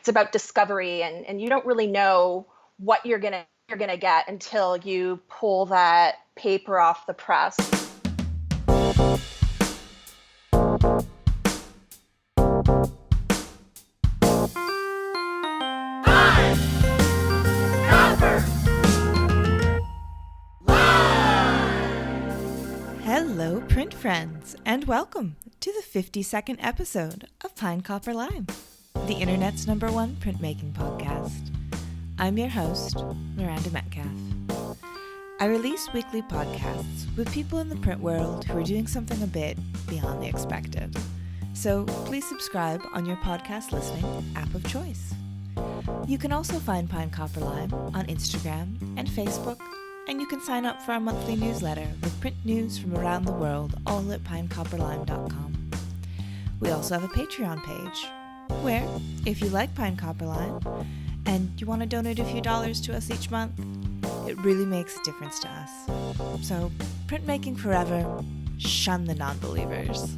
it's about discovery, and you don't really know what you're gonna get until you pull that paper off the press. Hello, print friends, and welcome to the 52nd episode of Pine Copper Lime, the internet's #1 printmaking podcast. I'm your host, Miranda Metcalf. I release weekly podcasts with people in the print world who are doing something a bit beyond the expected. So please subscribe on your podcast listening app of choice. You can also find Pine Copper Lime on Instagram and Facebook, and you can sign up for our monthly newsletter with print news from around the world, all at pinecopperlime.com. We also have a Patreon page, where, if you like Pine Copper Lime, and you want to donate a few dollars to us each month, it really makes a difference to us. So, printmaking forever, shun the non-believers.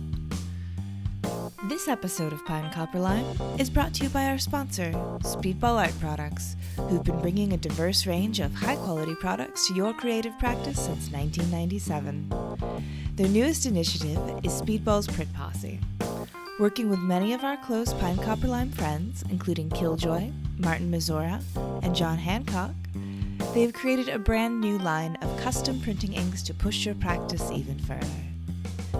This episode of Pine Copper Lime is brought to you by our sponsor, Speedball Art Products, who've been bringing a diverse range of high-quality products to your creative practice since 1997. Their newest initiative is Speedball's Print Posse. Working with many of our close Pine Copper Lime friends, including Killjoy, Martin Mazzora, and John Hancock, they have created a brand new line of custom printing inks to push your practice even further.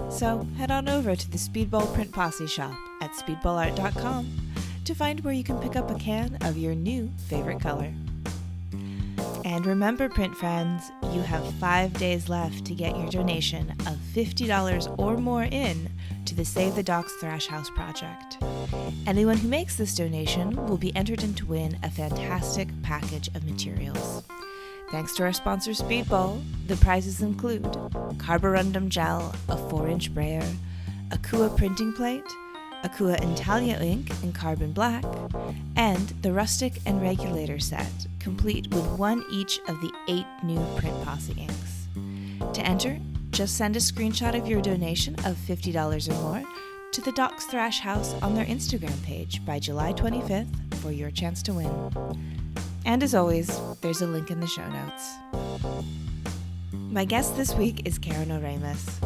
So head on over to the Speedball Print Posse shop at speedballart.com to find where you can pick up a can of your new favorite color. And remember, print friends, you have 5 days left to get your donation of $50 or more in to the Save the Docks Thrash House project. Anyone who makes this donation will be entered in to win a fantastic package of materials. Thanks to our sponsor Speedball, the prizes include carborundum gel, a 4-inch brayer, a Kua printing plate, a Kua Intaglio ink in carbon black, and the rustic and regulator set, complete with one each of the 8 new Print Posse inks. To enter, just send a screenshot of your donation of $50 or more to the Docks Thrash House on their Instagram page by July 25th for your chance to win. And as always, there's a link in the show notes. My guest this week is Karen Oremus.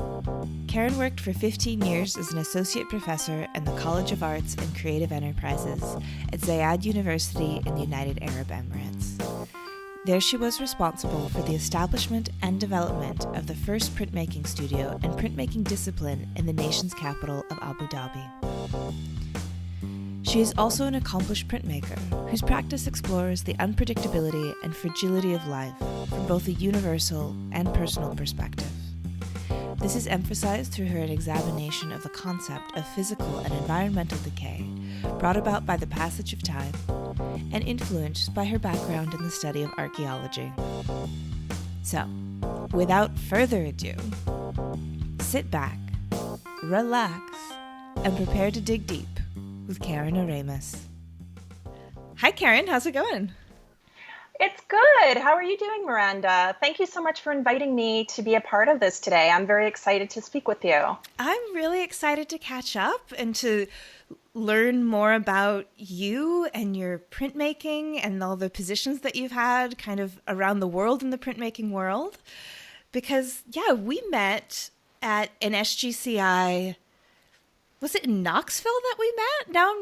Karen worked for 15 years as an associate professor in the College of Arts and Creative Enterprises at Zayed University in the United Arab Emirates. There she was responsible for the establishment and development of the first printmaking studio and printmaking discipline in the nation's capital of Abu Dhabi. She is also an accomplished printmaker whose practice explores the unpredictability and fragility of life from both a universal and personal perspective. This is emphasized through her examination of the concept of physical and environmental decay brought about by the passage of time and influenced by her background in the study of archaeology. So, without further ado, sit back, relax, and prepare to dig deep with Karen Oremus. Hi Karen, how's it going? It's good. How are you doing, Miranda? Thank you so much for inviting me to be a part of this today. I'm very excited to speak with you. I'm really excited to catch up and to learn more about you and your printmaking and all the positions that you've had kind of around the world in the printmaking world. Because, we met at an SGCI. Was it in Knoxville that we met? No,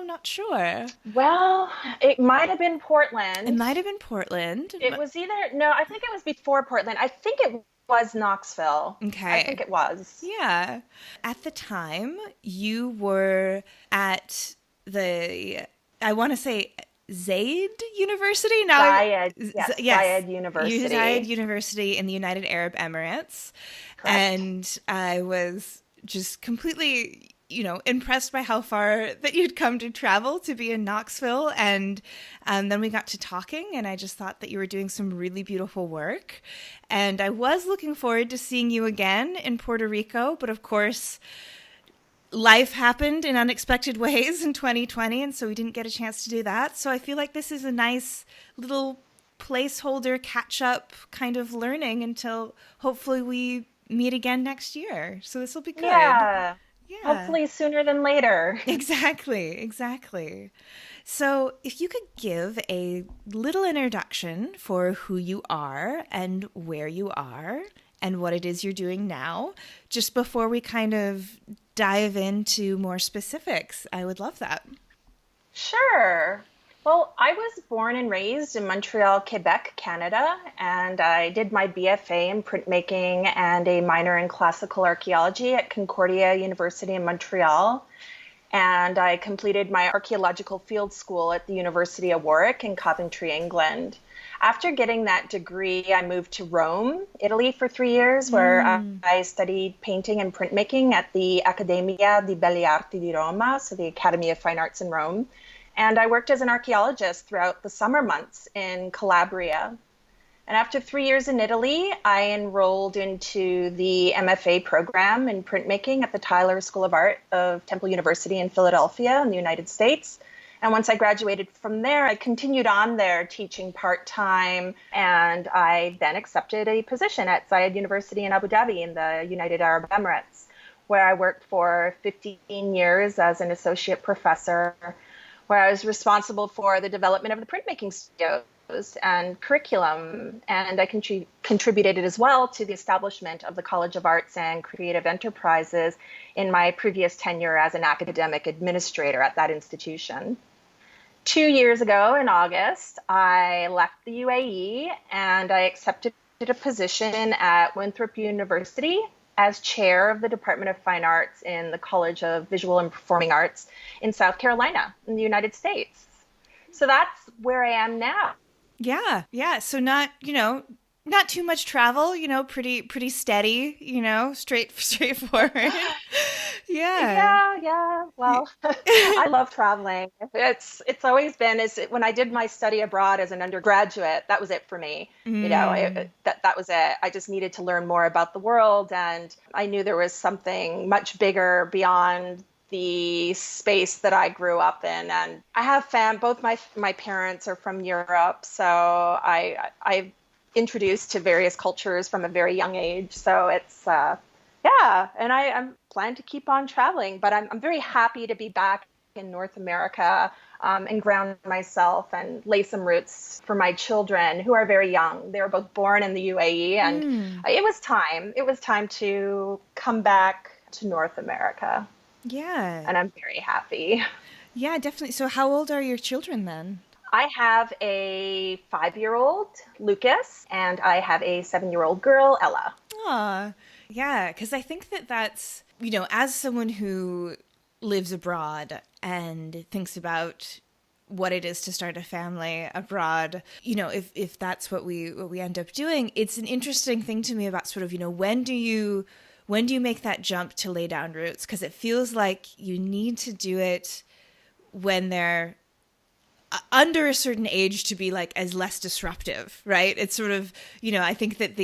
not sure. Well, it might have been Portland. It might have been Portland. It was I think it was before Portland. I think it was Knoxville. Okay. I think it was. Yeah. At the time, you were at I want to say Zayed University? Zayed, yes. Zayed University. Zayed University in the United Arab Emirates. Correct. And I was just completely impressed by how far that you'd come to travel to be in Knoxville. And then we got to talking, and I just thought that you were doing some really beautiful work. And I was looking forward to seeing you again in Puerto Rico. But of course, life happened in unexpected ways in 2020, and so we didn't get a chance to do that. So I feel like this is a nice little placeholder catch-up kind of learning until hopefully we meet again next year. So this will be good. Yeah. Hopefully sooner than later. Exactly. So, if you could give a little introduction for who you are and where you are and what it is you're doing now, just before we kind of dive into more specifics, I would love that. Sure. Well, I was born and raised in Montreal, Quebec, Canada, and I did my BFA in printmaking and a minor in classical archaeology at Concordia University in Montreal. And I completed my archaeological field school at the University of Warwick in Coventry, England. After getting that degree, I moved to Rome, Italy for 3 years, where I studied painting and printmaking at the Accademia di Belle Arti di Roma, so the Academy of Fine Arts in Rome. And I worked as an archaeologist throughout the summer months in Calabria. And after 3 years in Italy, I enrolled into the MFA program in printmaking at the Tyler School of Art of Temple University in Philadelphia in the United States. And once I graduated from there, I continued on there teaching part-time, and I then accepted a position at Zayed University in Abu Dhabi in the United Arab Emirates, where I worked for 15 years as an associate professor, where I was responsible for the development of the printmaking studios and curriculum, and I contributed as well to the establishment of the College of Arts and Creative Enterprises in my previous tenure as an academic administrator at that institution. 2 years ago in August, I left the UAE and I accepted a position at Winthrop University as chair of the Department of Fine Arts in the College of Visual and Performing Arts in South Carolina in the United States. So that's where I am now. Yeah. So not too much travel, pretty steady, straightforward. Yeah. Well, I love traveling. It's always been when I did my study abroad as an undergraduate, that was it for me. That was it. I just needed to learn more about the world, and I knew there was something much bigger beyond the space that I grew up in. And I have both my parents are from Europe, so I introduced to various cultures from a very young age. So it's and I'm planning to keep on traveling, but I'm very happy to be back in North America and ground myself and lay some roots for my children who are very young. They were both born in the UAE, and it was time to come back to North America. Yeah. And I'm very happy. Yeah, definitely. So how old are your children then? I have a 5-year-old, Lucas, and I have a 7-year-old girl, Ella. Aw, yeah, because I think that's, as someone who lives abroad and thinks about what it is to start a family abroad, if that's what we end up doing, it's an interesting thing to me about sort of, when do you make that jump to lay down roots? Because it feels like you need to do it when they're under a certain age to be like as less disruptive, right? It's sort of, I think that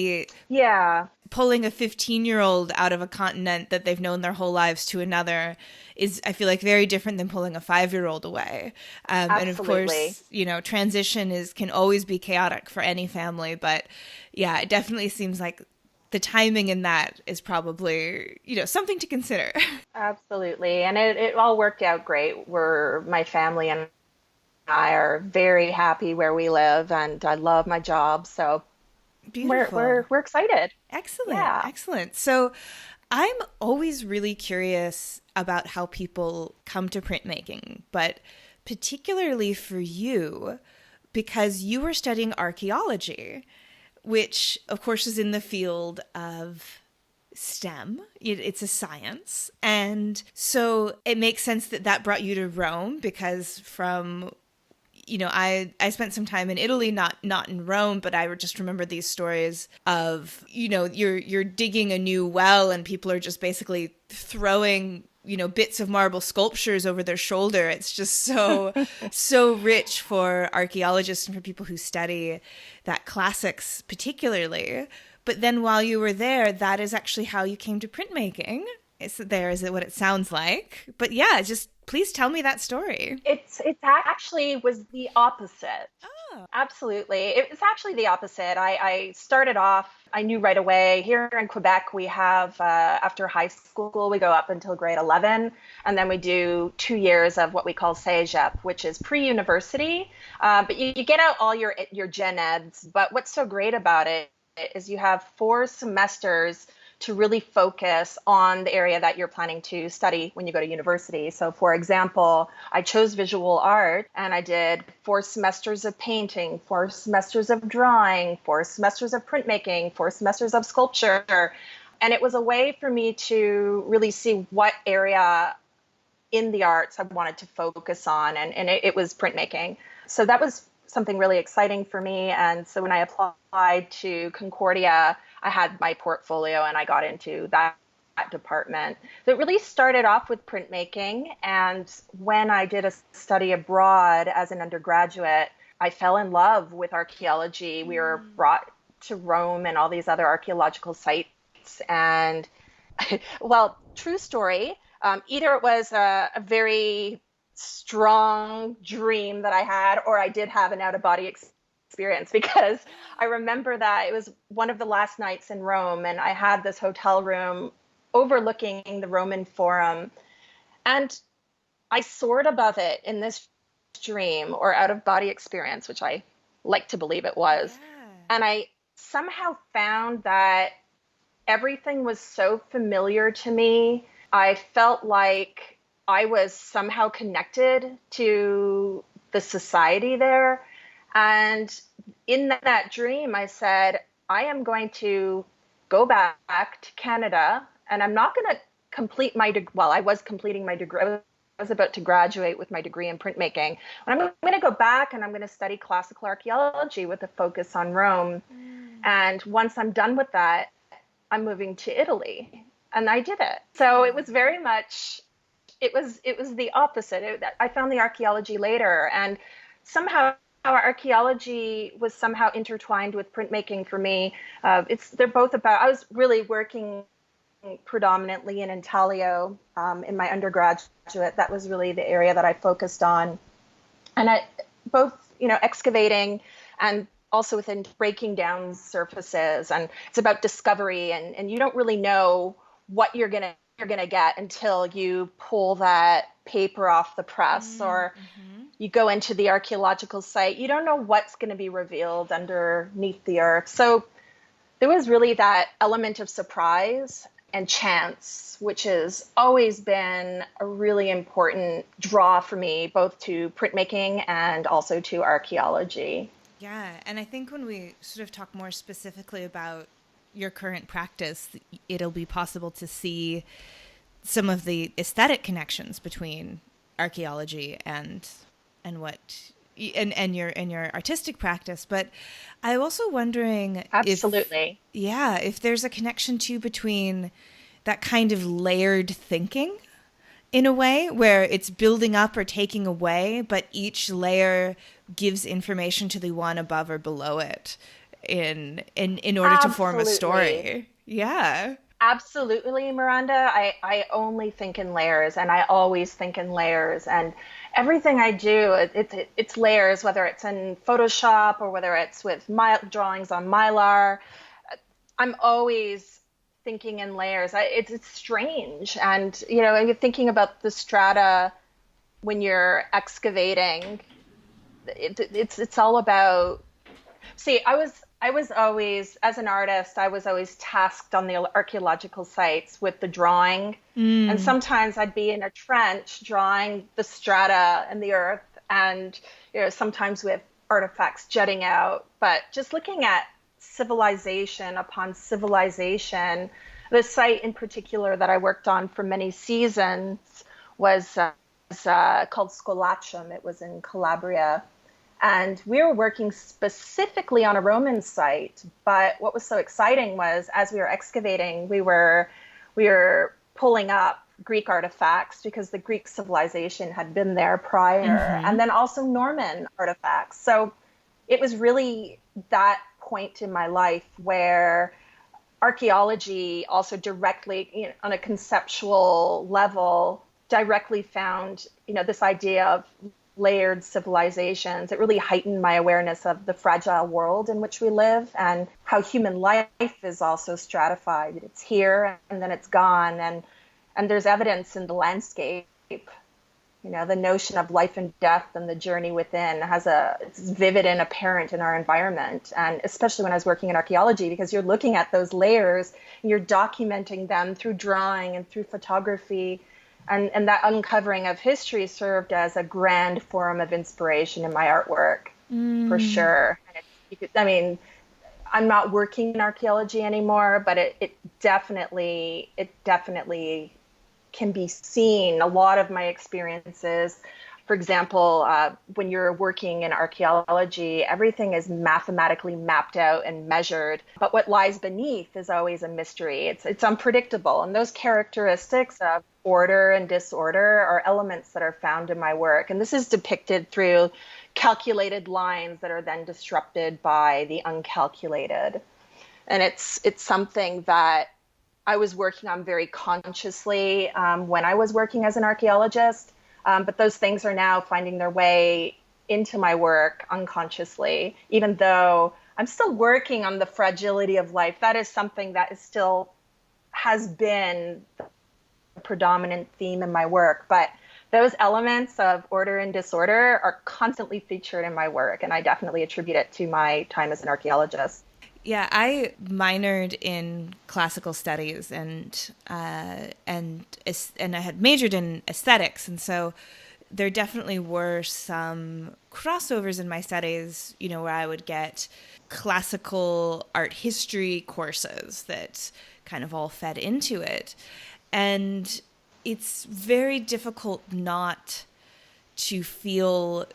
pulling a 15-year-old out of a continent that they've known their whole lives to another is, I feel like, very different than pulling a 5-year-old away. And of course, transition can always be chaotic for any family, but yeah, it definitely seems like the timing in that is probably, something to consider. Absolutely. And it all worked out great. My family and I are very happy where we live, and I love my job. So beautiful. We're excited. Excellent. Yeah. Excellent. So I'm always really curious about how people come to printmaking, but particularly for you, because you were studying archaeology, which of course is in the field of STEM. It's a science. And so it makes sense that brought you to Rome, because from, I spent some time in Italy, not in Rome, but I just remember these stories of, you're digging a new well and people are just basically throwing, bits of marble sculptures over their shoulder. It's just so rich for archaeologists and for people who study that classics particularly. But then while you were there, that is actually how you came to printmaking. Is it what it sounds like? But yeah, just please tell me that story. It actually was the opposite. Absolutely. It's actually the opposite. I started off, I knew right away. Here in Quebec, we have, after high school, we go up until grade 11, and then we do 2 years of what we call cégep, which is pre-university. But you get out all your gen eds. But what's so great about it is you have 4 semesters to really focus on the area that you're planning to study when you go to university. So for example, I chose visual art and I did 4 semesters of painting, 4 semesters of drawing, 4 semesters of printmaking, 4 semesters of sculpture. And it was a way for me to really see what area in the arts I wanted to focus on. And it was printmaking. So that was something really exciting for me. And so when I applied to Concordia, I had my portfolio and I got into that department. So it really started off with printmaking. And when I did a study abroad as an undergraduate, I fell in love with archaeology. We were brought to Rome and all these other archaeological sites. And well, true story, either it was a very strong dream that I had, or I did have an out-of-body experience, because I remember that it was one of the last nights in Rome and I had this hotel room overlooking the Roman Forum, and I soared above it in this dream or out-of-body experience, which I like to believe it was. Yeah. And I somehow found that everything was so familiar to me. I felt like I was somehow connected to the society there. And in that dream, I said, I am going to go back to Canada and I'm not going to complete my degree. Well, I was completing my degree. I was about to graduate with my degree in printmaking. And I'm going to go back and I'm going to study classical archaeology with a focus on Rome. And once I'm done with that, I'm moving to Italy. And I did it. So it was very much, it was the opposite. I found the archaeology later, and somehow archaeology was somehow intertwined with printmaking for me. They're both about, I was really working predominantly in intaglio in my undergraduate. That was really the area that I focused on. And both, excavating and also within breaking down surfaces. And it's about discovery, and you don't really know what you're gonna get until you pull that paper off the press or you go into the archaeological site. You don't know what's going to be revealed underneath the earth. So there was really that element of surprise and chance, which has always been a really important draw for me, both to printmaking and also to archaeology. Yeah, and I think when we sort of talk more specifically about your current practice, it'll be possible to see some of the aesthetic connections between archaeology and your artistic practice. But I'm also wondering absolutely if there's a connection too between that kind of layered thinking in a way where it's building up or taking away, but each layer gives information to the one above or below it in order to form a story. Yeah. Absolutely, Miranda. I only think in layers, and I always think in layers. And everything I do, it's layers, whether it's in Photoshop or whether it's with my drawings on Mylar. I'm always thinking in layers. It's strange. And, you're thinking about the strata when you're excavating. It's all about... See, I was always, as an artist, I was always tasked on the archaeological sites with the drawing. And sometimes I'd be in a trench drawing the strata and the earth, and sometimes with artifacts jutting out. But just looking at civilization upon civilization, the site in particular that I worked on for many seasons was called Scolaccium. It was in Calabria. And we were working specifically on a Roman site, but what was so exciting was, as we were excavating, we were pulling up Greek artifacts because the Greek civilization had been there prior, and then also Norman artifacts. So it was really that point in my life where archaeology also directly, on a conceptual level, directly found, this idea of layered civilizations. It really heightened my awareness of the fragile world in which we live and how human life is also stratified. It's here and then it's gone, and there's evidence in the landscape. The notion of life and death and the journey within it's vivid and apparent in our environment. And especially when I was working in archaeology, because you're looking at those layers and you're documenting them through drawing and through photography. And that uncovering of history served as a grand form of inspiration in my artwork, for sure. I'm not working in archaeology anymore, but it definitely can be seen. A lot of my experiences, for example, when you're working in archaeology, everything is mathematically mapped out and measured, but what lies beneath is always a mystery. It's unpredictable, and those characteristics of order and disorder are elements that are found in my work, and this is depicted through calculated lines that are then disrupted by the uncalculated. And it's something that I was working on very consciously when I was working as an archaeologist, but those things are now finding their way into my work unconsciously, even though I'm still working on the fragility of life. That is something that is still has been the predominant theme in my work, but those elements of order and disorder are constantly featured in my work, and I definitely attribute it to my time as an archaeologist. Yeah, I minored in classical studies and I had majored in aesthetics, and so there definitely were some crossovers in my studies, where I would get classical art history courses that kind of all fed into it. And it's very difficult not to feel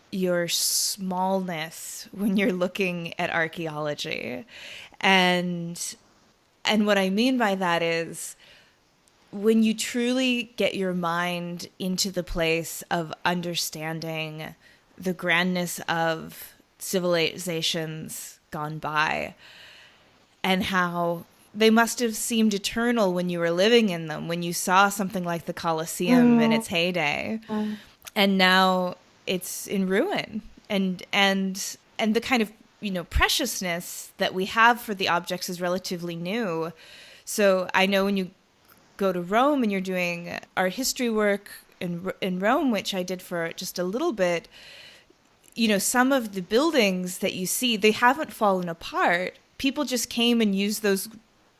your smallness when you're looking at archaeology. And what I mean by that is when you truly get your mind into the place of understanding the grandness of civilizations gone by and how they must have seemed eternal when you were living in them, when you saw something like the Colosseum in its heyday. And now it's in ruin, and the kind of preciousness that we have for the objects is relatively new. So I know when you go to Rome and you're doing art history work in Rome, which I did for just a little bit, some of the buildings that you see, they haven't fallen apart. People just came and used those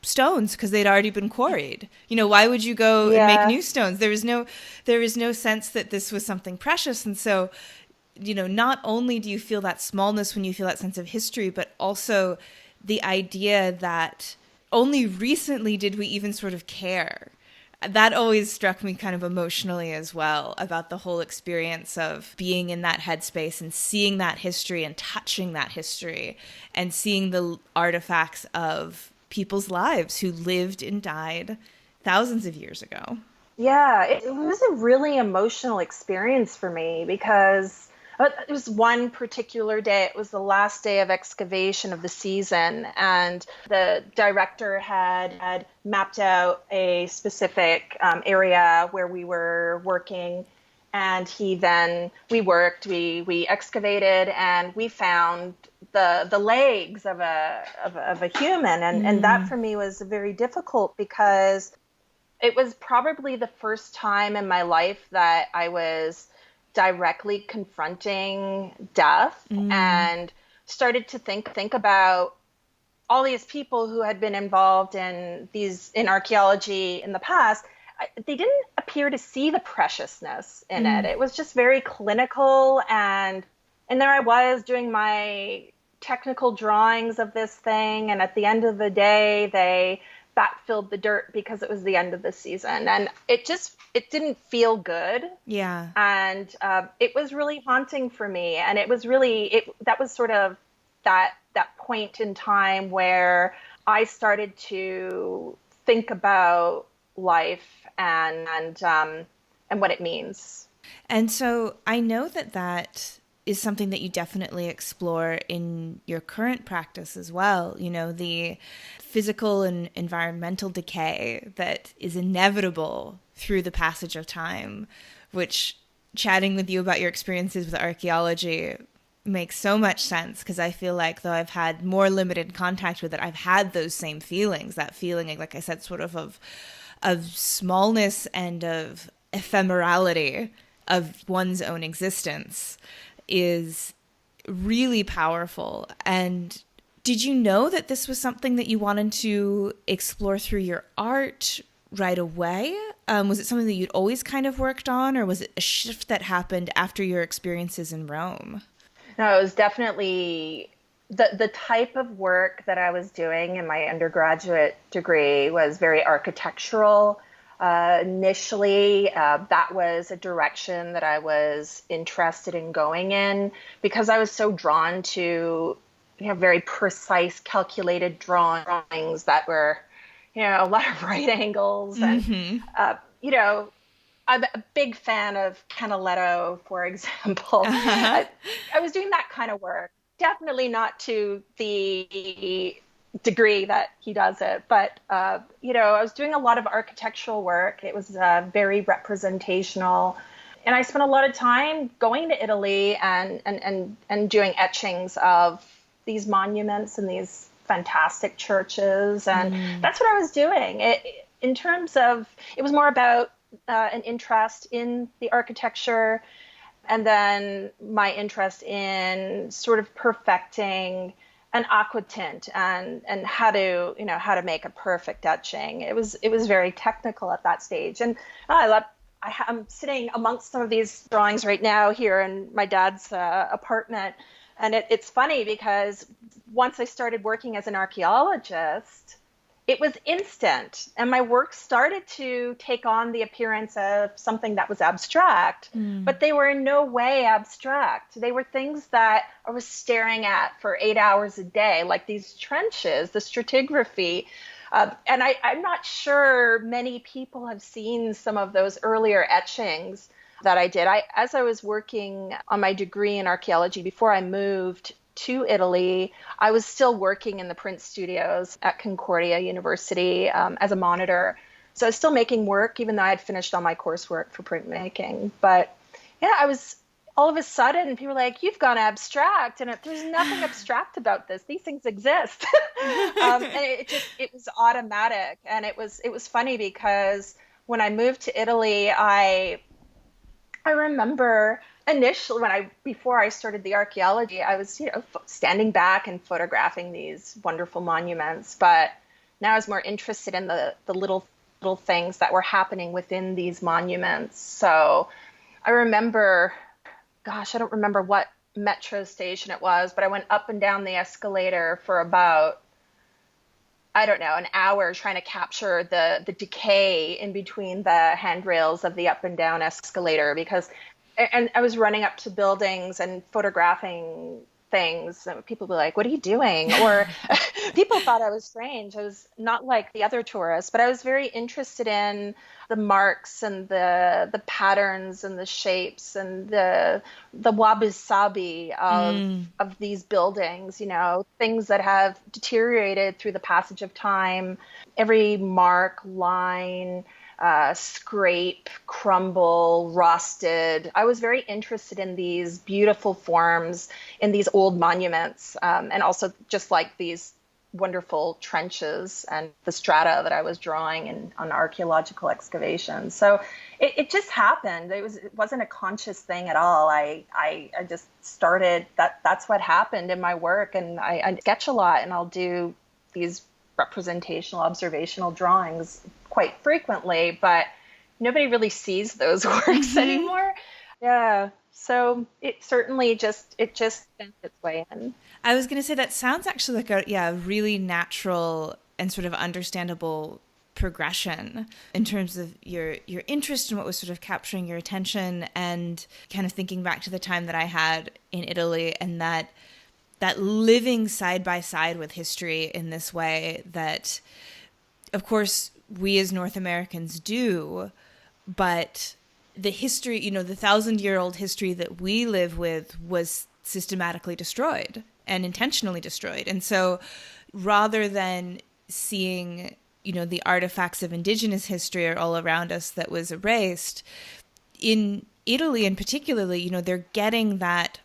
stones because they'd already been quarried. Why would you go and make new stones? There is no sense that this was something precious. And so, not only do you feel that smallness when you feel that sense of history, but also the idea that only recently did we even sort of care. That always struck me kind of emotionally as well, about the whole experience of being in that headspace and seeing that history and touching that history and seeing the artifacts of people's lives who lived and died thousands of years ago. Yeah, it was a really emotional experience for me because it was one particular day. It was the last day of excavation of the season, and the director had mapped out a specific area where we were working, and we excavated, and we found the legs of a human, and that for me was very difficult because it was probably the first time in my life that I was directly confronting death and started to think about all these people who had been involved in archaeology in the past. They didn't appear to see the preciousness in it. It was just very clinical, and there I was doing my technical drawings of this thing, and at the end of the day they backfilled the dirt because it was the end of the season, and it didn't feel good. Yeah. And it was really haunting for me, and it was really that was sort of that point in time where I started to think about life and what it means. And so I know that is something that you definitely explore in your current practice as well. The physical and environmental decay that is inevitable through the passage of time, which chatting with you about your experiences with archaeology makes so much sense, because I feel like, though I've had more limited contact with it, I've had those same feelings, that feeling, like I said, sort of smallness and of ephemerality of one's own existence is really powerful. And did you know that this was something that you wanted to explore through your art right away? Was it something that you'd always kind of worked on, or was it a shift that happened after your experiences in Rome? No, it was definitely the type of work that I was doing in my undergraduate degree was very architectural. Initially, that was a direction that I was interested in going in, because I was so drawn to, very precise, calculated drawings that were, a lot of right angles. And, I'm a big fan of Canaletto, for example. I was doing that kind of work. Definitely not to the degree that he does it, but I was doing a lot of architectural work. It was very representational, and I spent a lot of time going to Italy and doing etchings of these monuments and these fantastic churches, and that's what I was doing. In terms of, it was more about an interest in the architecture, and then my interest in sort of perfecting an aquatint and how to make a perfect etching. It was very technical at that stage, and I'm sitting amongst some of these drawings right now here in my dad's apartment, and it's funny because once I started working as an archaeologist, it was instant, and my work started to take on the appearance of something that was abstract, but they were in no way abstract. They were things that I was staring at for 8 hours a day, like these trenches, the stratigraphy. And I'm not sure many people have seen some of those earlier etchings that I did. As I was working on my degree in archaeology before I moved to Italy, I was still working in the print studios at Concordia University as a monitor. So I was still making work, even though I had finished all my coursework for printmaking. But yeah, I was all of a sudden, people were like, "You've gone abstract," and there's nothing abstract about this. These things exist. And it was automatic, and it was funny because when I moved to Italy, I remember initially before I started the archaeology, I was, standing back and photographing these wonderful monuments. But now I was more interested in the little things that were happening within these monuments. So I remember, gosh, I don't remember what metro station it was, but I went up and down the escalator for about, I don't know, an hour trying to capture the decay in between the handrails of the up and down escalator, and I was running up to buildings and photographing things. And people would be like, "What are you doing?" Or people thought I was strange. I was not like the other tourists, but I was very interested in the marks and the patterns and the shapes and the wabi-sabi of these buildings, things that have deteriorated through the passage of time. Every mark, line, scrape, crumble, rusted. I was very interested in these beautiful forms in these old monuments, and also just like these wonderful trenches and the strata that I was drawing on archaeological excavations. So it just happened. It wasn't a conscious thing at all. I just started, that's what happened in my work, and I sketch a lot, and I'll do these representational observational drawings quite frequently, but nobody really sees those works anymore. Yeah. So it certainly just spent its way in. I was going to say that sounds actually like a really natural and sort of understandable progression in terms of your interest in what was sort of capturing your attention, and kind of thinking back to the time that I had in Italy, and that living side by side with history in this way that, of course, we as North Americans do, but the history, the 1,000-year-old history that we live with was systematically destroyed and intentionally destroyed. And so rather than seeing, the artifacts of indigenous history are all around us that was erased, in Italy in particularly, you know, they're getting that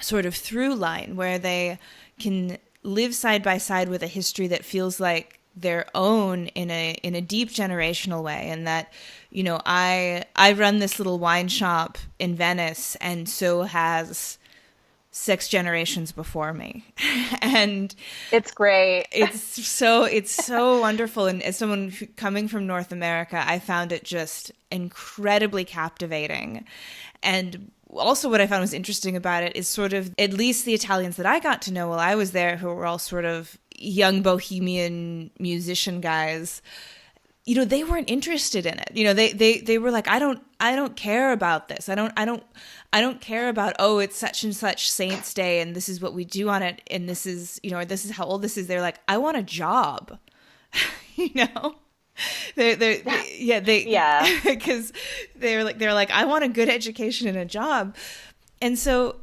sort of through line where they can live side by side with a history that feels like their own in a deep generational way. And that, you know, I run this little wine shop in Venice, and so has 6 generations before me. And it's great. It's so wonderful. And as someone coming from North America, I found it just incredibly captivating. And also what I found was interesting about it is sort of, at least the Italians that I got to know while I was there, who were all sort of young bohemian musician guys, you know, they weren't interested in it. You know, they were like, I don't care about this. I don't care about, oh, it's such and such Saint's Day and this is what we do on it, and this is, you know, or this is how old this is. They're like, I want a job. You know? Yeah, because they're like, I want a good education and a job. And so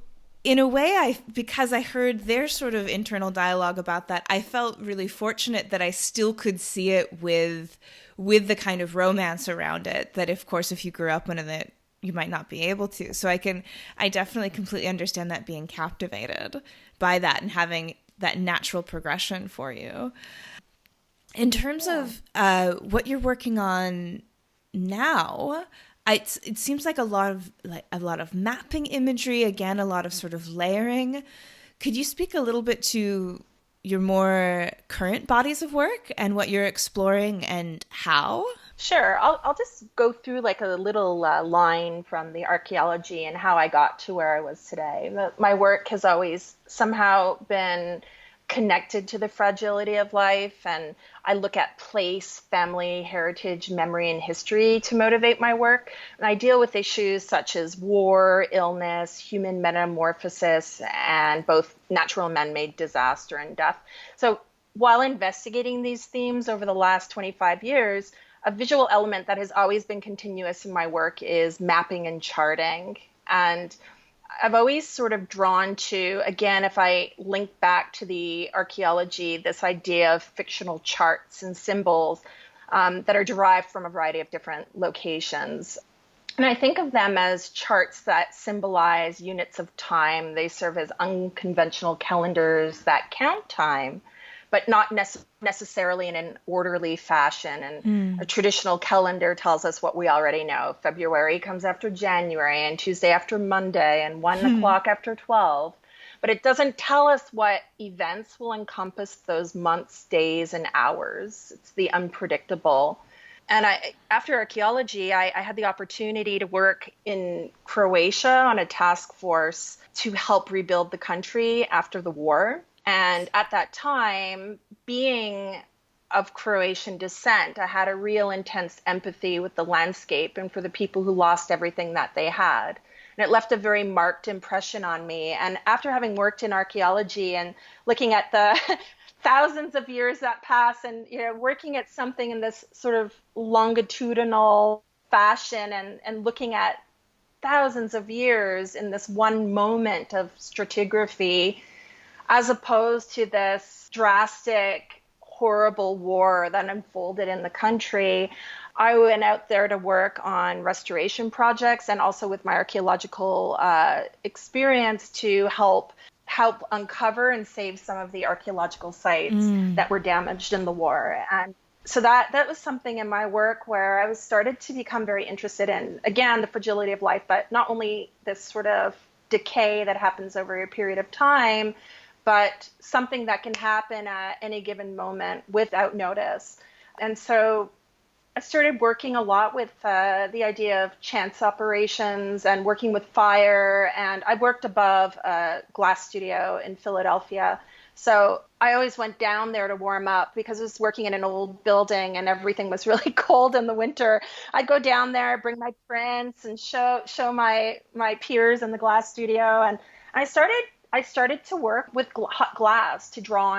in a way, because I heard their sort of internal dialogue about that, I felt really fortunate that I still could see it with the kind of romance around it that, of course, if you grew up in it, you might not be able to. So I definitely completely understand that, being captivated by that and having that natural progression for you. In terms of what you're working on now, it seems like a lot of mapping imagery, again, a lot of sort of layering. Could you speak a little bit to your more current bodies of work and what you're exploring and how? Sure. I'll just go through like a little line from the archaeology and how I got to where I was today. My work has always somehow been connected to the fragility of life, and I look at place, family, heritage, memory, and history to motivate my work. And I deal with issues such as war, illness, human metamorphosis, and both natural and man-made disaster and death. So while investigating these themes over the last 25 years, a visual element that has always been continuous in my work is mapping and charting. And I've always sort of drawn to, again, if I link back to the archaeology, this idea of fictional charts and symbols that are derived from a variety of different locations. And I think of them as charts that symbolize units of time. They serve as unconventional calendars that count time, but not necessarily in an orderly fashion. And a traditional calendar tells us what we already know. February comes after January, and Tuesday after Monday, and 1 o'clock after 12. But it doesn't tell us what events will encompass those months, days, and hours. It's the unpredictable. And after archaeology, I had the opportunity to work in Croatia on a task force to help rebuild the country after the war. And at that time, being of Croatian descent, I had a real intense empathy with the landscape and for the people who lost everything that they had. And it left a very marked impression on me. And after having worked in archaeology and looking at the thousands of years that pass and, you know, working at something in this sort of longitudinal fashion and looking at thousands of years in this one moment of stratigraphy, as opposed to this drastic, horrible war that unfolded in the country, I went out there to work on restoration projects and also with my archaeological experience to help uncover and save some of the archaeological sites that were damaged in the war. And so that was something in my work where I was started to become very interested in, again, the fragility of life, but not only this sort of decay that happens over a period of time, but something that can happen at any given moment without notice. And so I started working a lot with the idea of chance operations and working with fire. And I worked above a glass studio in Philadelphia. So I always went down there to warm up because I was working in an old building and everything was really cold in the winter. I'd go down there, bring my prints and show my peers in the glass studio. And I started to work with hot glass to draw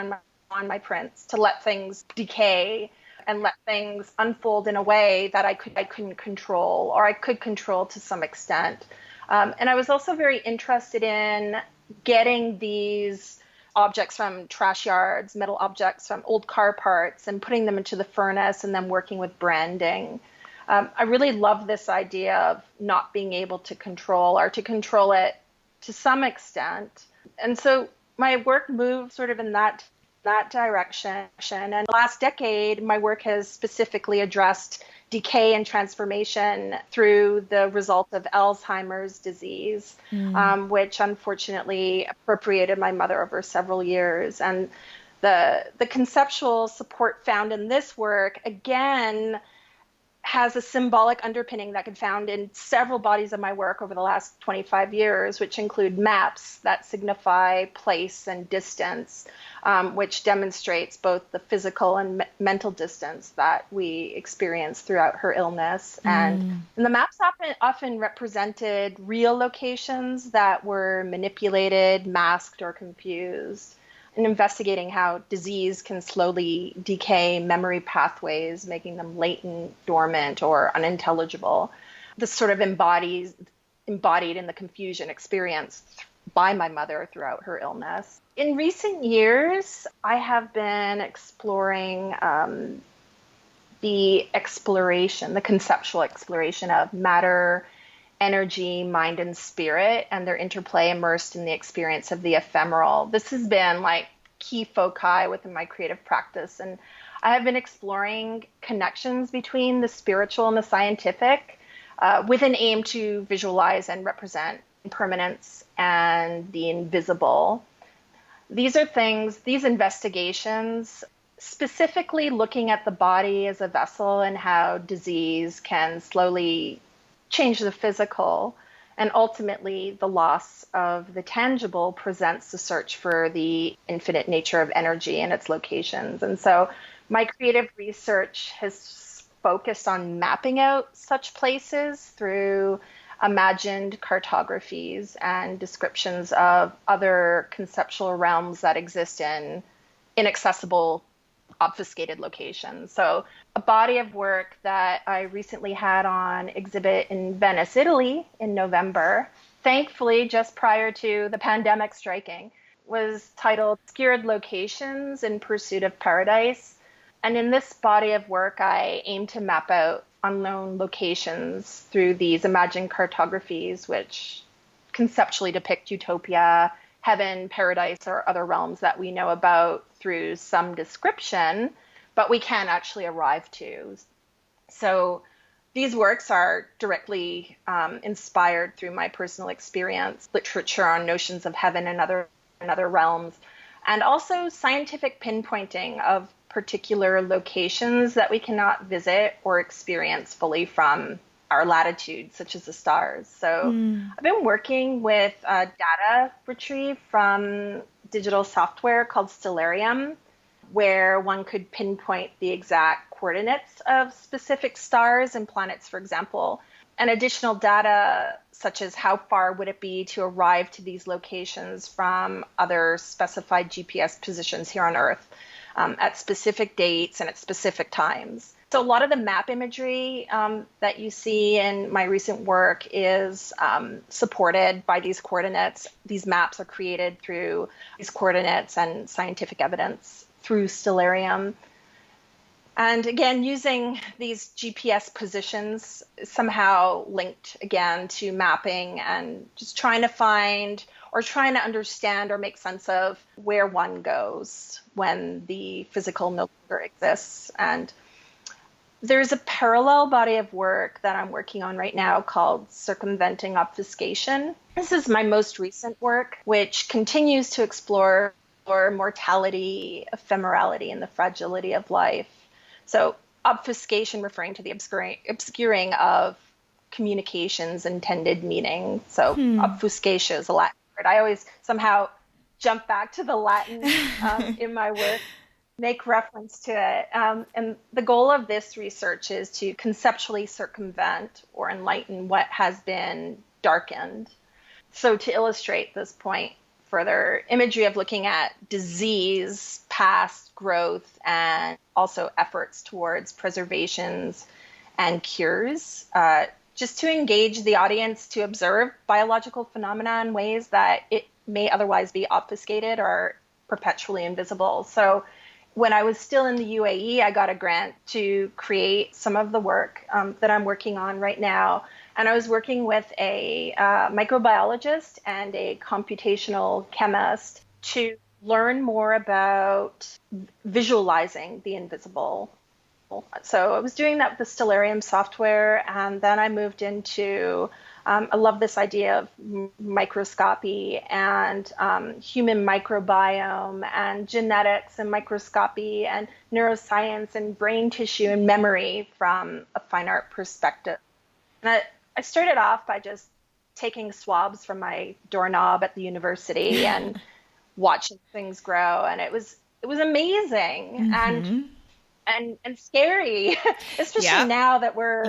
on my prints, to let things decay and let things unfold in a way that I couldn't control, or I could control to some extent. And I was also very interested in getting these objects from trash yards, metal objects from old car parts, and putting them into the furnace and then working with branding. I really love this idea of not being able to control or to control it to some extent. And so my work moved sort of in that direction. And the last decade, my work has specifically addressed decay and transformation through the result of Alzheimer's disease, which unfortunately appropriated my mother over several years. And the conceptual support found in this work, again, has a symbolic underpinning that can be found in several bodies of my work over the last 25 years, which include maps that signify place and distance, which demonstrates both the physical and mental distance that we experienced throughout her illness. And the maps often represented real locations that were manipulated, masked, or confused. And investigating how disease can slowly decay memory pathways, making them latent, dormant, or unintelligible. This sort of embodied in the confusion experienced by my mother throughout her illness. In recent years, I have been exploring the conceptual exploration of matter, energy, mind, and spirit, and their interplay immersed in the experience of the ephemeral. This has been like key foci within my creative practice. And I have been exploring connections between the spiritual and the scientific with an aim to visualize and represent impermanence and the invisible. These investigations, specifically looking at the body as a vessel and how disease can slowly change the physical, and ultimately the loss of the tangible presents the search for the infinite nature of energy and its locations. And so my creative research has focused on mapping out such places through imagined cartographies and descriptions of other conceptual realms that exist in inaccessible, obfuscated locations. So a body of work that I recently had on exhibit in Venice, Italy in November, thankfully just prior to the pandemic striking, was titled Obscured Locations in Pursuit of Paradise. And in this body of work, I aim to map out unknown locations through these imagined cartographies, which conceptually depict utopia, heaven, paradise, or other realms that we know about through some description, but we can't actually arrive to. So these works are directly inspired through my personal experience, literature on notions of heaven and other realms, and also scientific pinpointing of particular locations that we cannot visit or experience fully from our latitude, such as the stars. So I've been working with data retrieved from digital software called Stellarium, where one could pinpoint the exact coordinates of specific stars and planets, for example, and additional data such as how far would it be to arrive to these locations from other specified GPS positions here on Earth at specific dates and at specific times. So a lot of the map imagery that you see in my recent work is supported by these coordinates. These maps are created through these coordinates and scientific evidence through Stellarium. And again, using these GPS positions somehow linked again to mapping and just trying to find or trying to understand or make sense of where one goes when the physical no longer exists. And there's a parallel body of work that I'm working on right now called Circumventing Obfuscation. This is my most recent work, which continues to explore mortality, ephemerality, and the fragility of life. So obfuscation referring to the obscuring of communications' intended meaning. So obfuscation is a Latin word. I always somehow jump back to the Latin in my work, make reference to it. And the goal of this research is to conceptually circumvent or enlighten what has been darkened. So to illustrate this point further, imagery of looking at disease, past growth, and also efforts towards preservations and cures, just to engage the audience to observe biological phenomena in ways that it may otherwise be obfuscated or perpetually invisible. So when I was still in the UAE, I got a grant to create some of the work that I'm working on right now. And I was working with a microbiologist and a computational chemist to learn more about visualizing the invisible. So I was doing that with the Stellarium software, and then I moved into I love this idea of microscopy and human microbiome and genetics and microscopy and neuroscience and brain tissue and memory from a fine art perspective. And I started off by just taking swabs from my doorknob at the university and watching things grow, and it was amazing and scary, especially now that we're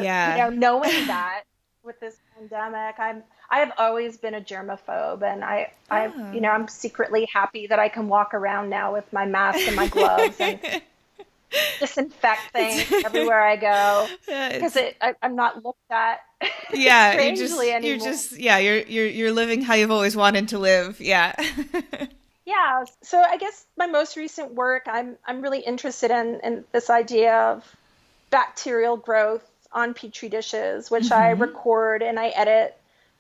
knowing that with this pandemic. I have always been a germaphobe, and I'm secretly happy that I can walk around now with my mask and my gloves and disinfect things everywhere I go, because I'm not looked at strangely anymore. You're living how you've always wanted to live. Yeah. Yeah, so I guess my most recent work, I'm really interested in this idea of bacterial growth on petri dishes, which I record and I edit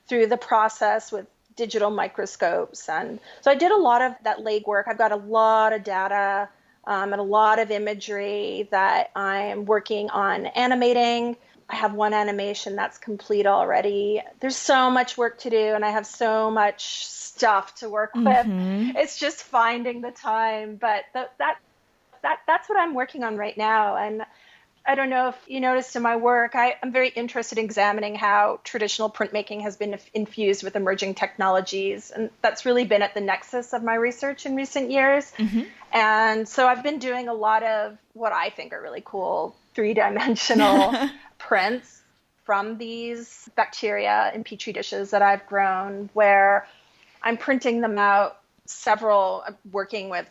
through the process with digital microscopes. And so I did a lot of that legwork. I've got a lot of data and a lot of imagery that I'm working on animating. I have one animation that's complete already. There's so much work to do, and I have so much stuff to work with. It's just finding the time, but that's what I'm working on right now. And I don't know if you noticed in my work, I'm very interested in examining how traditional printmaking has been infused with emerging technologies, and that's really been at the nexus of my research in recent years. And so I've been doing a lot of what I think are really cool three-dimensional prints from these bacteria in petri dishes that I've grown, where I'm printing them out working with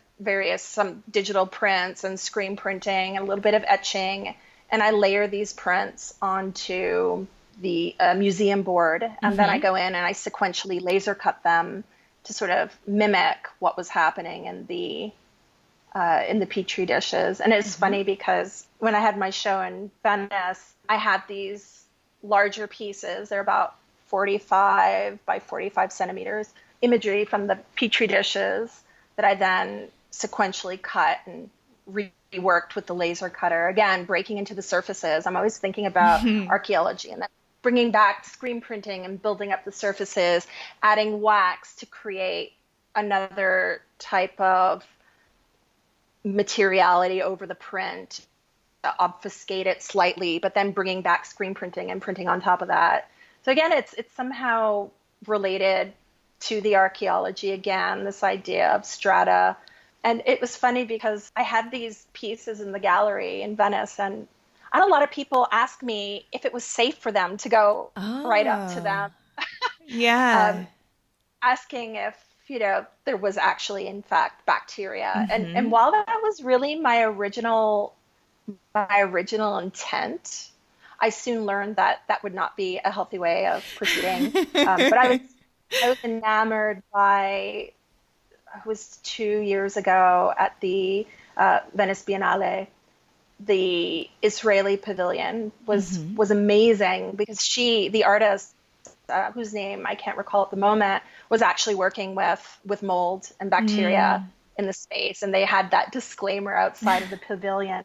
some digital prints and screen printing and a little bit of etching. And I layer these prints onto the museum board. And then I go in and I sequentially laser cut them to sort of mimic what was happening in the petri dishes. And it's funny because when I had my show in Venice, I had these larger pieces. They're about 45 by 45 centimeters imagery from the petri dishes that I then sequentially cut and reworked with the laser cutter. Again, breaking into the surfaces. I'm always thinking about archaeology and then bringing back screen printing and building up the surfaces, adding wax to create another type of materiality over the print, obfuscate it slightly, but then bringing back screen printing and printing on top of that. So again, it's somehow related to the archaeology again, this idea of strata. And it was funny because I had these pieces in the gallery in Venice, and I had a lot of people ask me if it was safe for them to go right up to them. Asking if, there was actually, in fact, bacteria. And while that was really my original intent, I soon learned that would not be a healthy way of proceeding. But I was enamored by, it was 2 years ago at the Venice Biennale. The Israeli pavilion was amazing because the artist, whose name I can't recall at the moment, was actually working with mold and bacteria in the space. And they had that disclaimer outside of the pavilion.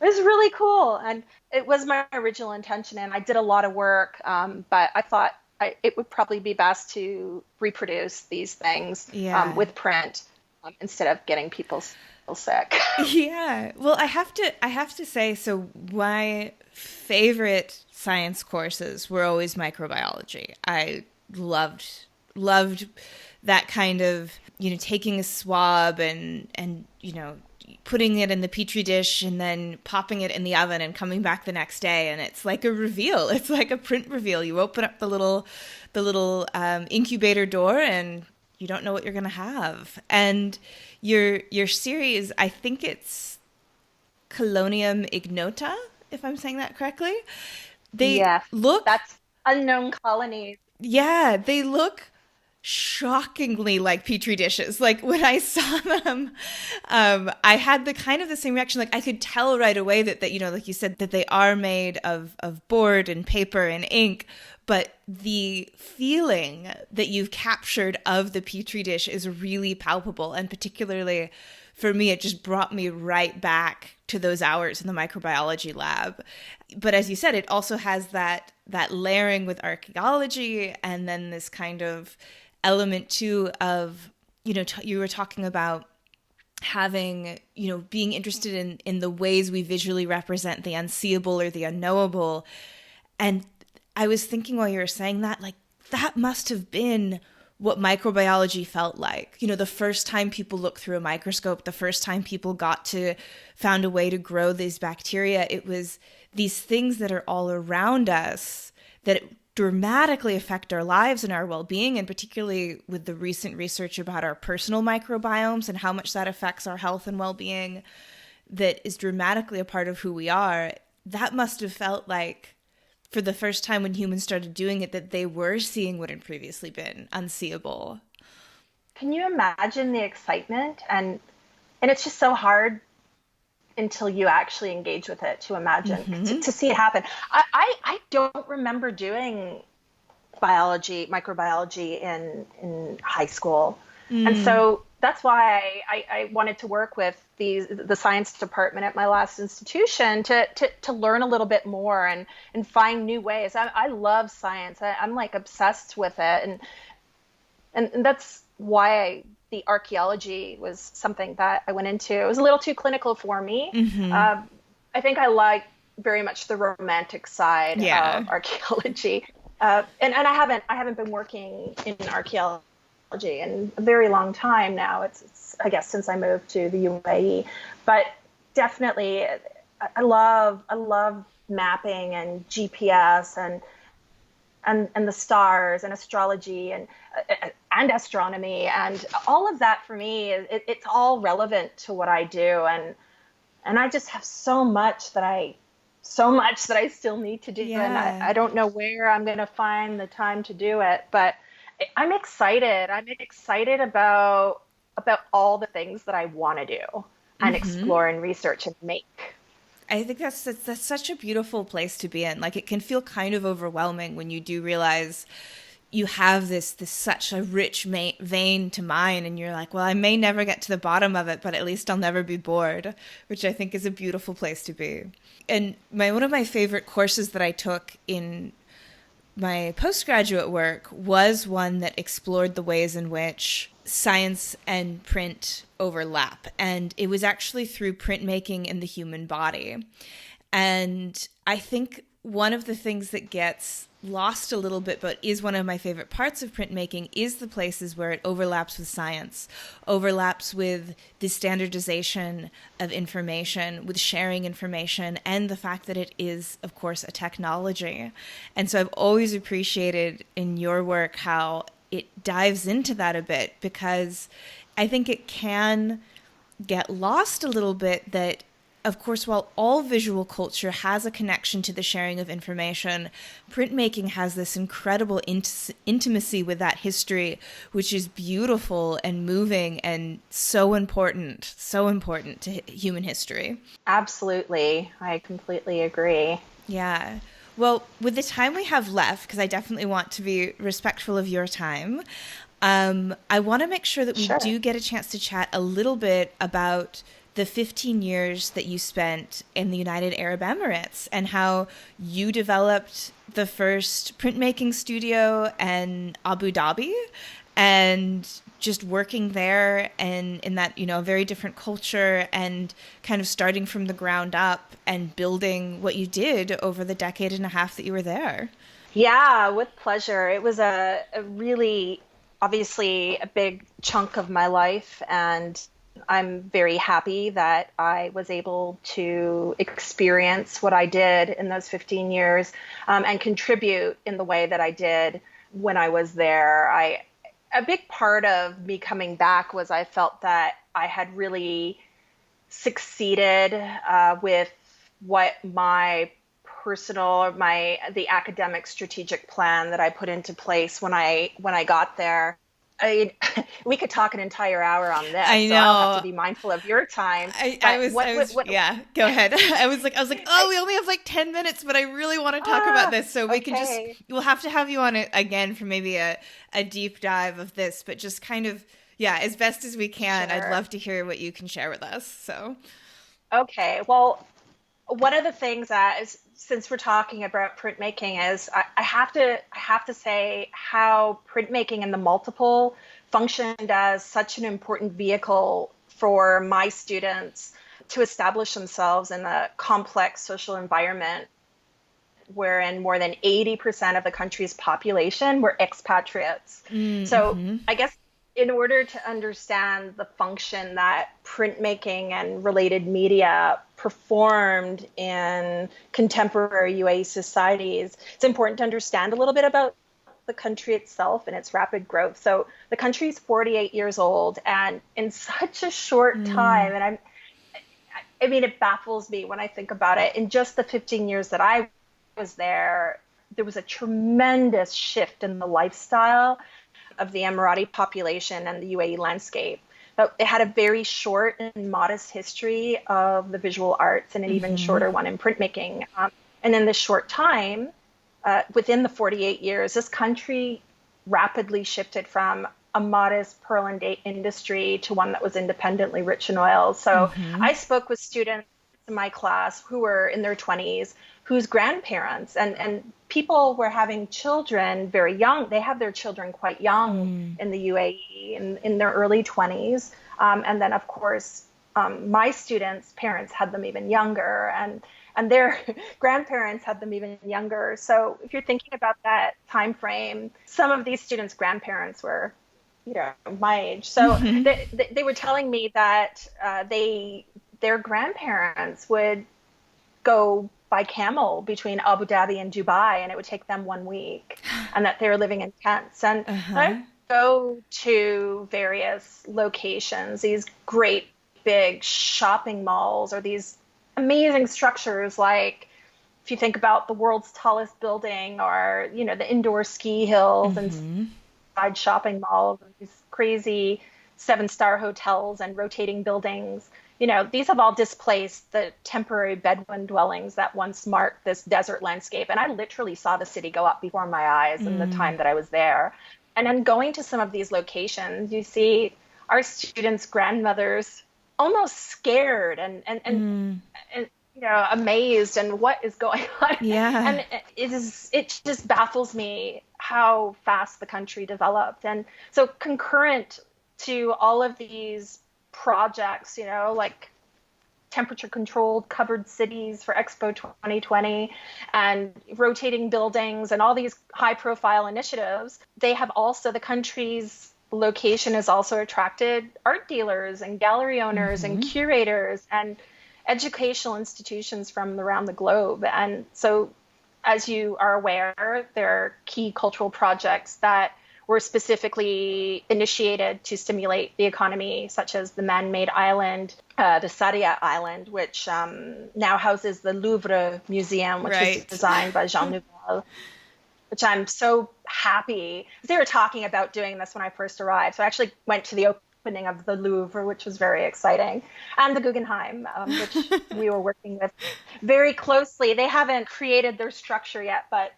It was really cool. And it was my original intention. And I did a lot of work, but I thought it would probably be best to reproduce these things with print instead of getting people sick. Yeah. Well, I have to say, so my favorite science courses were always microbiology. I loved that kind of, taking a swab and putting it in the petri dish and then popping it in the oven and coming back the next day, and it's like a reveal. It's like a print reveal. You open up the little incubator door and you don't know what you're going to have. And your series, I think it's Colonium ignota, if I'm saying that correctly. That's unknown colonies. Yeah, they look shockingly like petri dishes. Like when I saw them, I had the same reaction. Like I could tell right away that you know, like you said, that they are made of board and paper and ink, but the feeling that you've captured of the petri dish is really palpable. And particularly for me, it just brought me right back to those hours in the microbiology lab. But as you said, it also has that layering with archaeology, and then this kind of element too of, you know, you were talking about having, you know, being interested in the ways we visually represent the unseeable or the unknowable. And I was thinking while you were saying that, like, that must have been what microbiology felt like. You know, the first time people looked through a microscope, the first time people found a way to grow these bacteria, it was these things that are all around us that dramatically affect our lives and our well-being, and particularly with the recent research about our personal microbiomes and how much that affects our health and well-being, that is dramatically a part of who we are. That must have felt like, for the first time when humans started doing it, that they were seeing what had previously been unseeable. Can you imagine the excitement? And it's just so hard until you actually engage with it to imagine, to see it happen. I don't remember doing microbiology in high school. And so that's why I wanted to work with the science department at my last institution to learn a little bit more and find new ways. I love science. I'm like obsessed with it. And that's why the archaeology was something that I went into. It was a little too clinical for me. I think I like very much the romantic side of archaeology. And I haven't been working in archaeology in a very long time now. It's I guess since I moved to the UAE, but definitely I love mapping and GPS and the stars and astrology and astronomy, and all of that. For me, it's all relevant to what I do, and I just have so much that I still need to do, and I don't know where I'm going to find the time to do it, but I'm excited. I'm excited about all the things that I want to do and explore and research and make. I think that's such a beautiful place to be in. Like, it can feel kind of overwhelming when you do realize you have this such a rich vein to mine, and you're like, well, I may never get to the bottom of it, but at least I'll never be bored, which I think is a beautiful place to be. And one of my favorite courses that I took in my postgraduate work was one that explored the ways in which science and print overlap. And it was actually through printmaking in the human body. And I think one of the things that gets lost a little bit, but is one of my favorite parts of printmaking, is the places where it overlaps with science, overlaps with the standardization of information, with sharing information, and the fact that it is, of course, a technology. And so I've always appreciated in your work how it dives into that a bit, because I think it can get lost a little bit that, of course, while all visual culture has a connection to the sharing of information, printmaking has this incredible intimacy with that history, which is beautiful and moving and so important to human history. Absolutely. I completely agree. Yeah. Well, with the time we have left, because I definitely want to be respectful of your time, I want to make sure that we do get a chance to chat a little bit about the 15 years that you spent in the United Arab Emirates and how you developed the first printmaking studio in Abu Dhabi, and just working there and in that, you know, very different culture, and kind of starting from the ground up and building what you did over the decade and a half that you were there. Yeah, with pleasure. It was a really, obviously, a big chunk of my life, and I'm very happy that I was able to experience what I did in those 15 years and contribute in the way that I did when I was there. A big part of me coming back was I felt that I had really succeeded with what my the academic strategic plan that I put into place when I got there. we could talk an entire hour on I this, so I'll have to know. be mindful of your time. I But was, yeah, go ahead. I was like, oh, I we only have like 10 minutes, but I really want to talk about this. So okay. we'll have to have you on it again for maybe a deep dive of this, but just kind of, yeah, as best as we can. I'd Sure. love to hear what you can share with us. So, Okay. Well, one of the things that is, since we're talking about printmaking, is I have to say how printmaking and the multiple functioned as such an important vehicle for my students to establish themselves in a complex social environment wherein more than 80% of the country's population were expatriates. So mm-hmm. I guess in order to understand the function that printmaking and related media performed in contemporary UAE societies, it's important to understand a little bit about the country itself and its rapid growth. So the country is 48 years old, and in such a short time, and I mean, it baffles me when I think about it. In just the 15 years that I was there, there was a tremendous shift in the lifestyle of the Emirati population and the UAE landscape. But it had a very short and modest history of the visual arts and an even Mm-hmm. shorter one in printmaking. And in this short time, within the 48 years, this country rapidly shifted from a modest pearl and date industry to one that was independently rich in oil. So Mm-hmm. I spoke with students in my class who were in their 20s, whose grandparents and people were having children very young. They have their children quite young in the UAE in their early 20s. And then, of course, my students' parents had them even younger, and their grandparents had them even younger. So if you're thinking about that time frame, some of these students' grandparents were, my age. So Mm-hmm. they were telling me that their grandparents would go by camel between Abu Dhabi and Dubai, and it would take them 1 week, and that they were living in tents. And Uh-huh. I go to various locations, these great big shopping malls, or these amazing structures, like if you think about the world's tallest building, or the indoor ski hills and Mm-hmm. side shopping malls, and these crazy 7-star hotels and rotating buildings. These have all displaced the temporary Bedouin dwellings that once marked this desert landscape. And I literally saw the city go up before my eyes in the time that I was there. And then going to some of these locations, you see our students' grandmothers almost scared and amazed, and what is going on. Yeah. And it just baffles me how fast the country developed. And so concurrent to all of these projects, like temperature controlled covered cities for Expo 2020 and rotating buildings and all these high profile initiatives, the country's location has also attracted art dealers and gallery owners and Mm-hmm. curators and educational institutions from around the globe. And so, as you are aware, there are key cultural projects that were specifically initiated to stimulate the economy, such as the man-made island, the Sadia Island, which now houses the Louvre Museum, which was Right. designed by Jean Nouvel, which I'm so happy. They were talking about doing this when I first arrived. So I actually went to the opening of the Louvre, which was very exciting, and the Guggenheim, which we were working with very closely. They haven't created their structure yet, but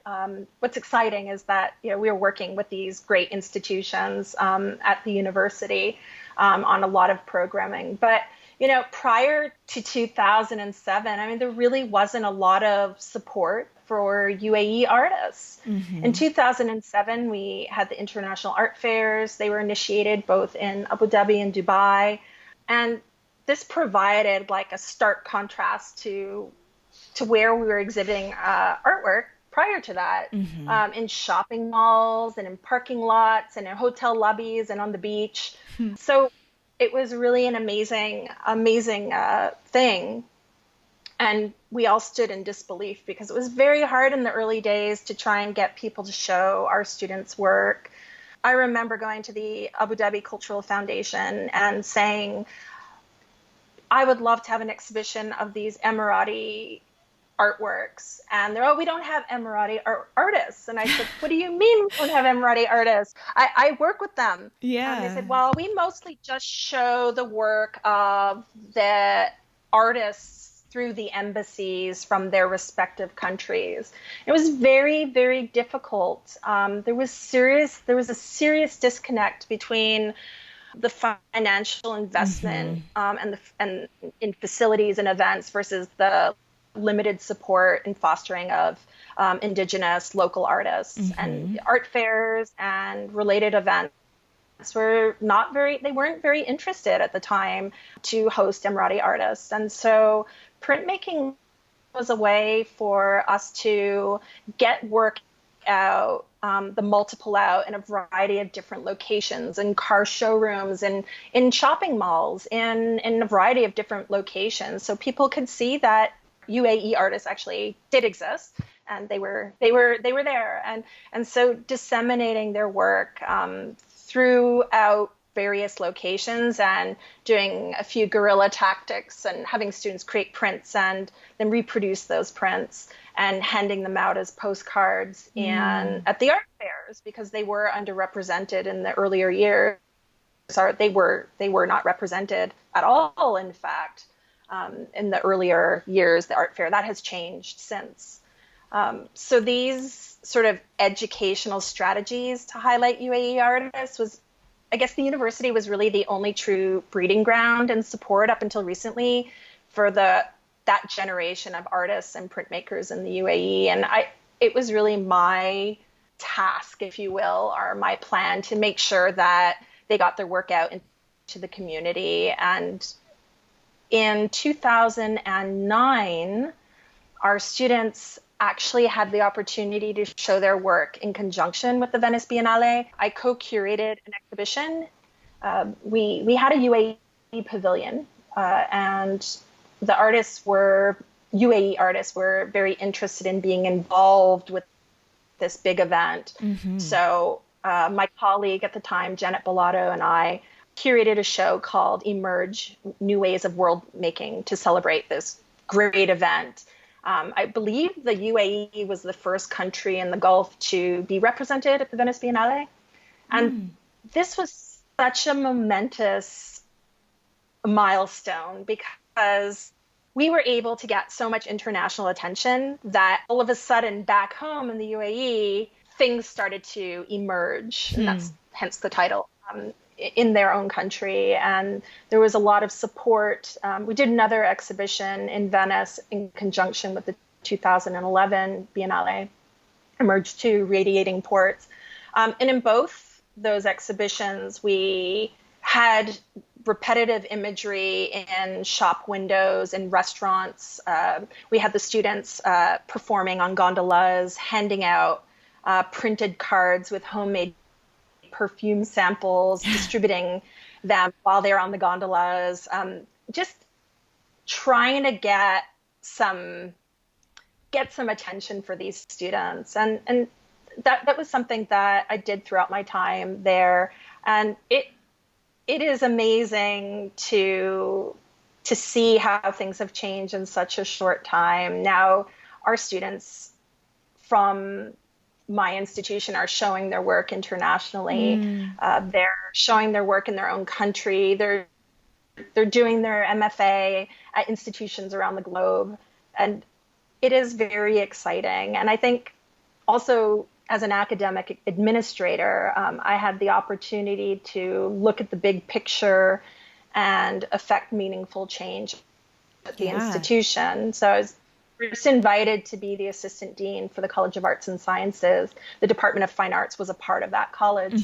what's exciting is that we are working with these great institutions at the university on a lot of programming. But prior to 2007, I mean, there really wasn't a lot of support for UAE artists. In 2007, we had the international art fairs. They were initiated both in Abu Dhabi and Dubai. And this provided like a stark contrast to where we were exhibiting artwork prior to that, in shopping malls and in parking lots and in hotel lobbies and on the beach. So it was really an amazing thing. And we all stood in disbelief because it was very hard in the early days to try and get people to show our students' work. I remember going to the Abu Dhabi Cultural Foundation and saying, I would love to have an exhibition of these Emirati artworks, and they're, oh, we don't have Emirati artists. And I said, what do you mean we don't have Emirati artists? I work with them. Yeah. They said, well, we mostly just show the work of the artists through the embassies from their respective countries. It was very, very difficult. There was a serious disconnect between the financial investment and in facilities and events versus the limited support and fostering of Indigenous local artists. And art fairs and related events they weren't very interested at the time to host Emirati artists. And so printmaking was a way for us to get work out, the multiple out in a variety of different locations, in car showrooms and in shopping malls, in a variety of different locations. So people could see that UAE artists actually did exist, and they were there. And so disseminating their work throughout various locations and doing a few guerrilla tactics and having students create prints and then reproduce those prints and handing them out as postcards and at the art fairs, because they were underrepresented in the earlier years. They were not represented at all, in fact, in the earlier years, the art fair. That has changed since. So these sort of educational strategies to highlight UAE artists I guess the university was really the only true breeding ground and support up until recently for that generation of artists and printmakers in the UAE. And it was really my task, if you will, or my plan to make sure that they got their work out into the community. And in 2009, our students actually had the opportunity to show their work in conjunction with the Venice Biennale. I co-curated an exhibition. We had a UAE pavilion, and the UAE artists were very interested in being involved with this big event. So my colleague at the time, Janet Bellato, and I curated a show called Emerge, New Ways of World Making, to celebrate this great event. I believe the UAE was the first country in the Gulf to be represented at the Venice Biennale. And this was such a momentous milestone because we were able to get so much international attention that all of a sudden back home in the UAE, things started to emerge. And that's hence the title. In their own country, and there was a lot of support. We did another exhibition in Venice in conjunction with the 2011 Biennale, Emerge 2, Radiating Ports. And in both those exhibitions, we had repetitive imagery in shop windows and restaurants. We had the students performing on gondolas, handing out printed cards with homemade perfume samples, distributing them while they're on the gondolas, just trying to get some attention for these students. And that was something that I did throughout my time there. And it is amazing to see how things have changed in such a short time. Now our students from my institution are showing their work internationally. They're showing their work in their own country. They're doing their MFA at institutions around the globe. And it is very exciting. And I think also as an academic administrator, I had the opportunity to look at the big picture and affect meaningful change at the institution. So I was just invited to be the assistant dean for the College of Arts and Sciences. The Department of Fine Arts was a part of that college.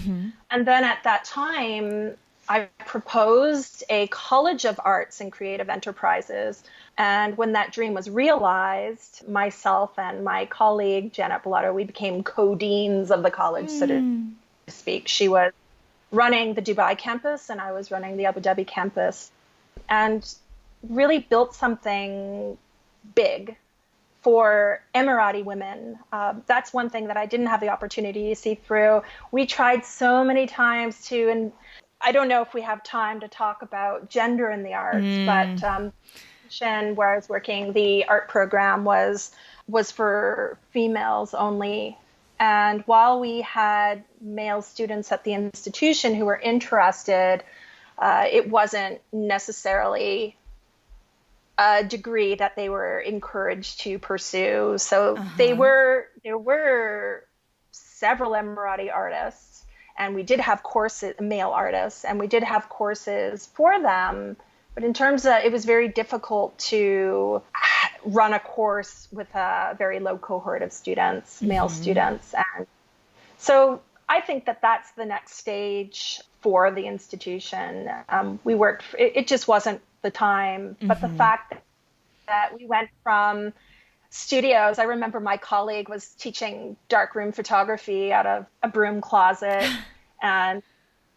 And then at that time, I proposed a College of Arts and Creative Enterprises. And when that dream was realized, myself and my colleague, Janet Bellato, we became co-deans of the college, so to speak. She was running the Dubai campus and I was running the Abu Dhabi campus, and really built something big for Emirati women. That's one thing that I didn't have the opportunity to see through. We tried so many times and I don't know if we have time to talk about gender in the arts, but institution where I was working, the art program was for females only. And while we had male students at the institution who were interested, it wasn't necessarily a degree that they were encouraged to pursue. So there were several Emirati artists, and we did have courses, male artists, and we did have courses for them. But in terms of, it was very difficult to run a course with a very low cohort of students, male students. And so I think that that's the next stage for the institution. We worked, it just wasn't the time, but the fact that we went from studios, I remember my colleague was teaching darkroom photography out of a broom closet. And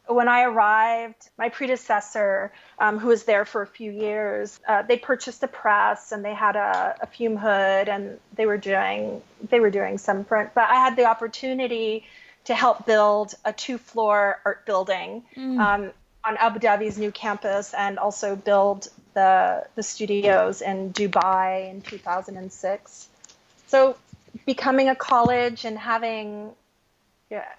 when I arrived, my predecessor, who was there for a few years, they purchased a press and they had a fume hood, and they were doing some print. But I had the opportunity to help build a 2-floor art building on Abu Dhabi's new campus, and also build the studios in Dubai in 2006. So becoming a college and having,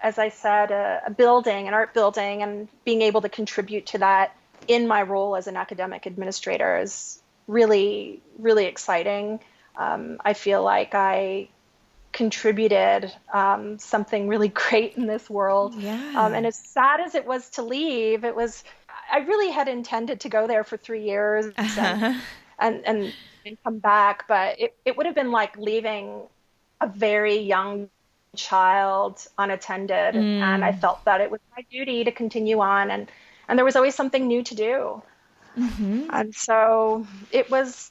as I said, a building, an art building, and being able to contribute to that in my role as an academic administrator is really, really exciting. I feel like I contributed something really great in this world. And as sad as it was to leave, I really had intended to go there for 3 years and come back, but it would have been like leaving a very young child unattended, and I felt that it was my duty to continue on, and there was always something new to do. And so it was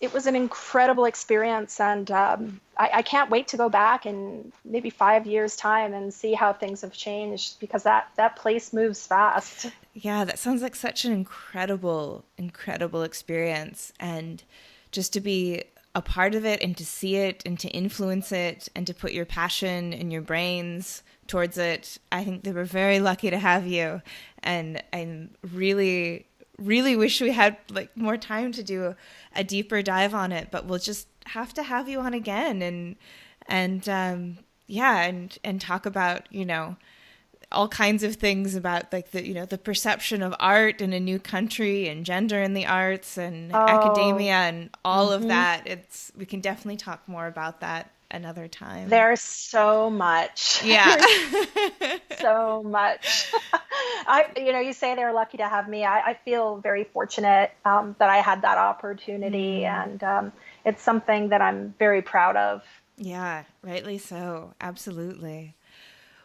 an incredible experience, and I can't wait to go back in maybe 5 years' time and see how things have changed, because that place moves fast. Yeah, that sounds like such an incredible experience, and just to be a part of it and to see it and to influence it and to put your passion and your brains towards it. I think they were very lucky to have you, and I really, really wish we had like more time to do a deeper dive on it, but we'll just have to have you on again and talk about, all kinds of things about like the perception of art in a new country and gender in the arts and academia and all of that. We can definitely talk more about that another time. There's so much. Yeah. So much. You say they're lucky to have me. I feel very fortunate that I had that opportunity, and it's something that I'm very proud of. Yeah, rightly so. Absolutely.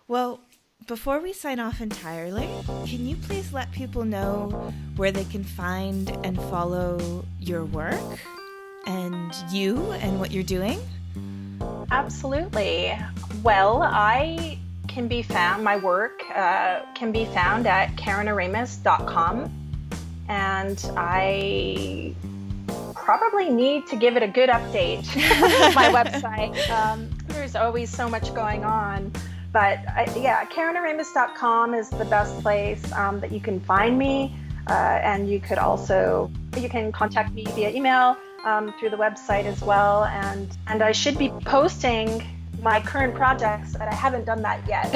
Well, before we sign off entirely, can you please let people know where they can find and follow your work and you and what you're doing? Absolutely. Well, my work can be found at KarenOremus.com, and I probably need to give it a good update, my website. There's always so much going on. But KarenOremus.com is the best place that you can find me. And you can contact me via email through the website as well. And I should be posting my current projects, but I haven't done that yet.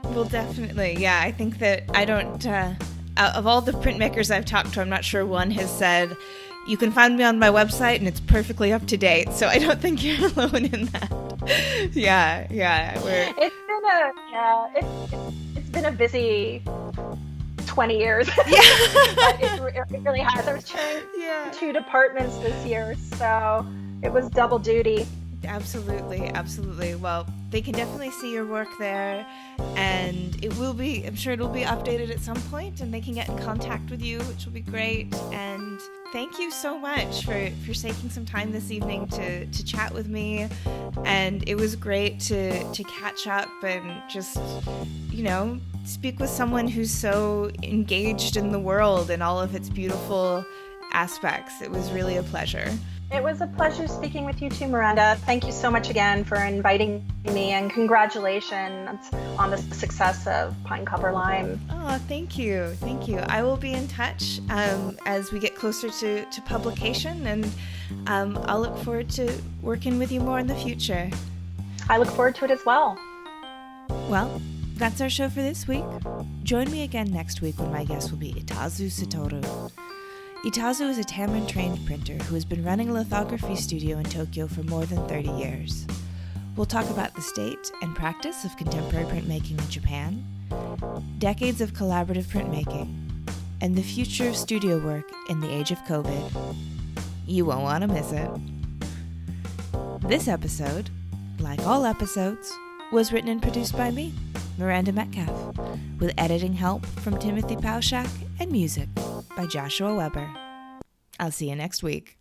Well, definitely. Yeah, I think that of all the printmakers I've talked to, I'm not sure one has said, you can find me on my website and it's perfectly up to date. So I don't think you're alone in that. Yeah. It's been a busy 20 years. Yeah. But it really has. I was chairing 2 departments this year, so it was double duty. Absolutely. Well, they can definitely see your work there, and I'm sure it'll be updated at some point, and they can get in contact with you, which will be great. And thank you so much for taking some time this evening to chat with me. And it was great to catch up and just, speak with someone who's so engaged in the world and all of its beautiful aspects. It was really a pleasure. It was a pleasure speaking with you too, Miranda. Thank you so much again for inviting me, and congratulations on the success of Pine Copper Lime. Oh, thank you. Thank you. I will be in touch as we get closer to publication, and I'll look forward to working with you more in the future. I look forward to it as well. Well, that's our show for this week. Join me again next week when my guest will be Itazu Satoru. Itazu is a Tamron-trained printer who has been running a lithography studio in Tokyo for more than 30 years. We'll talk about the state and practice of contemporary printmaking in Japan, decades of collaborative printmaking, and the future of studio work in the age of COVID. You won't want to miss it. This episode, like all episodes, was written and produced by me, Miranda Metcalf, with editing help from Timothy Pauschak and music by Joshua Weber. I'll see you next week.